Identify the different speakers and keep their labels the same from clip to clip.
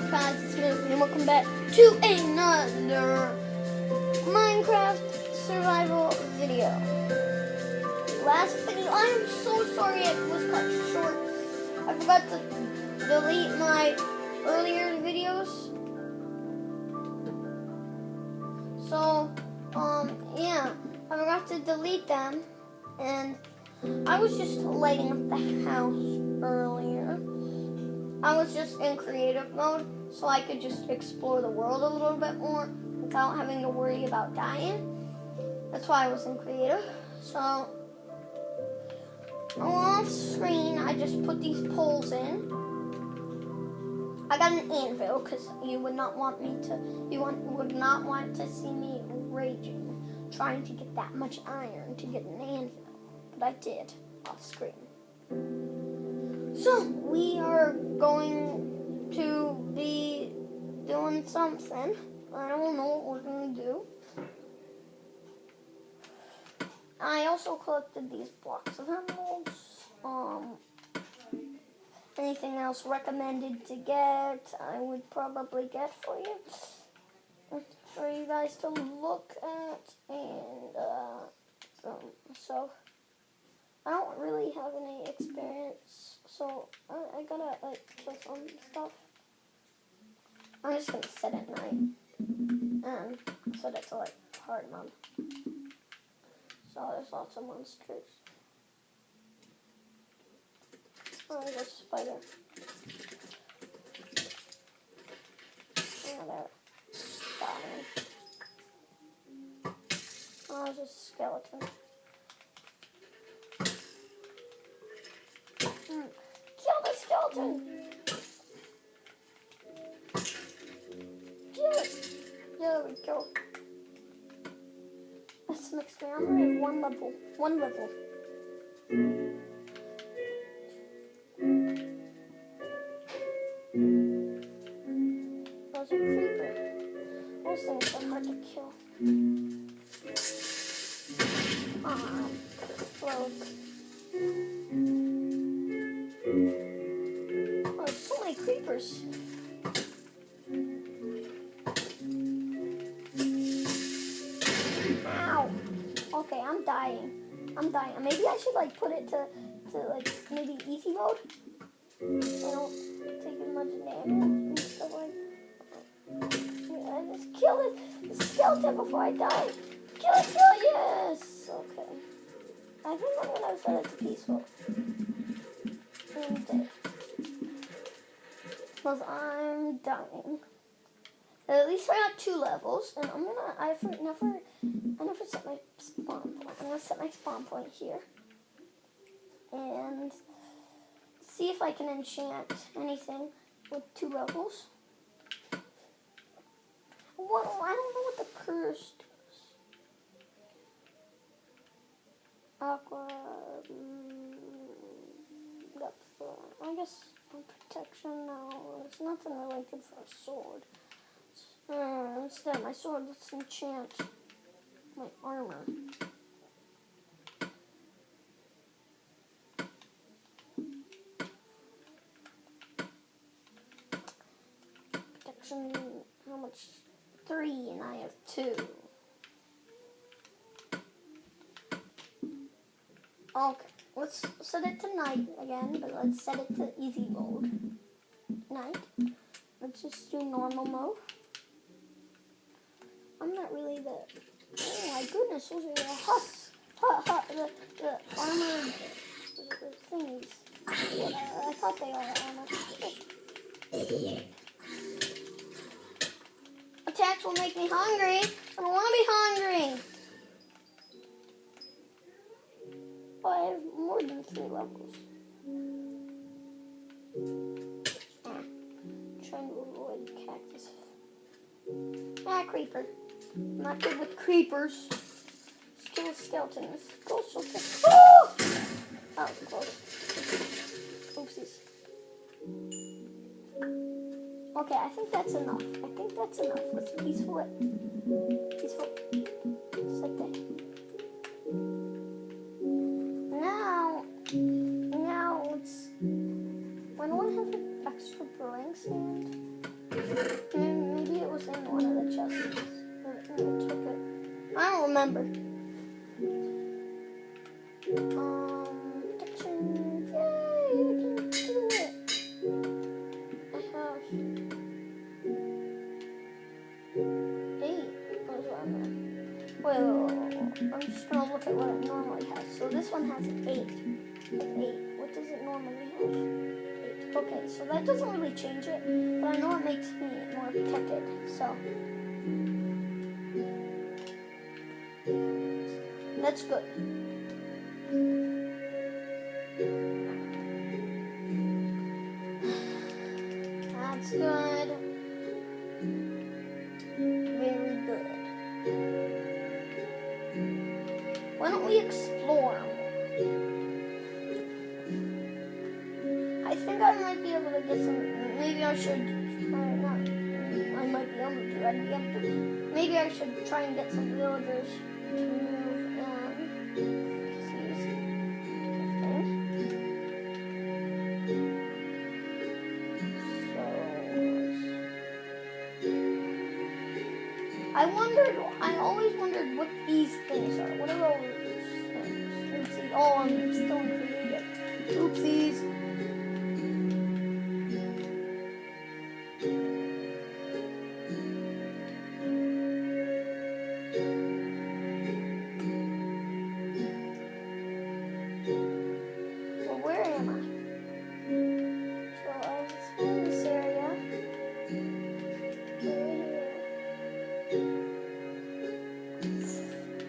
Speaker 1: guys, it's me, and welcome back to another Minecraft survival video. Last video, I am so sorry it was cut short. I forgot to delete my earlier videos. So, yeah, I forgot to delete them, and I was just lighting up the house earlier. I was just in creative mode, so I could just explore the world a little bit more without having to worry about dying. That's why I was in creative. So, off screen, I just put these poles in. I got an anvil because you would not want to see me raging, trying to get that much iron to get an anvil, but I did off screen. So, we are going to be doing something. I don't know what we're going to do. I also collected these blocks of emeralds. Anything else recommended to get, I would probably get for you. For you guys to look at. And, so, I don't really have any experience. So, I gotta, kill some stuff. I'm just gonna set it night. And set it to, hard mode. So, there's lots of monsters. Oh, there's a spider. Oh, there. Dying. Oh, there's a skeleton. Kill the skeleton! Kill it! There we go. That's makes me hungry. One level. There's a creeper. Those things are hard to kill. Explodes. Oh, there's so many creepers. Ow! Okay, I'm dying. Maybe I should put it to maybe easy mode. I don't take as much damage and stuff like. I just kill the skeleton before I die. Kill it, yes. Okay. I think I'm gonna set it to peaceful. And dead. Because I'm dying. At least I got 2 levels, and I never set my spawn point. I'm gonna set my spawn point here. And see if I can enchant anything with 2 levels. What? I don't know what the curse does. Aqua. I guess protection. No, there's nothing really good for a sword. Instead, my sword, let's enchant my armor. Protection, how much? 3, and I have 2. Okay, let's set it to night again, but let's set it to easy mode. Night. Let's just do normal mode. I'm not really the... Oh my goodness, those are the huts. The armored thingies. I thought they are armored. Attacks will make me hungry. I don't want to be hungry. Oh, I have more than 3 levels. Trying to avoid cactus. Creeper. I'm not good with creepers. Let's kill a skeleton. Let's go skeleton. Oh! That was close. Oopsies. Okay, I think that's enough. Let's peaceful it. Peaceful. Set that. Now let's. I don't have an extra brewing stand. remember. Protection. Yay, I can do it. I have 8. Where's one? Wait. I'm just gonna look at what it normally has. So this one has 8. 8. What does it normally have? 8. Okay, so that doesn't really change it, but I know it makes me more protected. So that's good. That's good. Very good. Why don't we explore? I think I might be able to get some. Maybe I should. Not. I might be able to. I'd be able to. Maybe I should try and get some villagers to move and seize the thing. So I always wondered what these things are. What are those things? Let's see. Oh, I'm still in creative. Oopsies. Well, where am I? So I was exploring this area.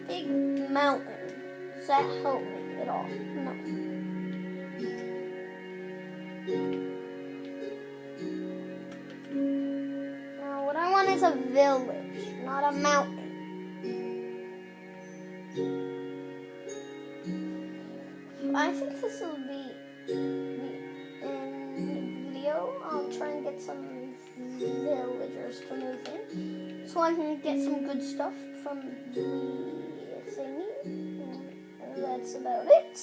Speaker 1: Big mountain. Does that help me at all? No. Now what I want is a village, not a mountain. I think this will be the end video. I'll try and get some villagers to move in, so I can get some good stuff from the thingy. And that's about it.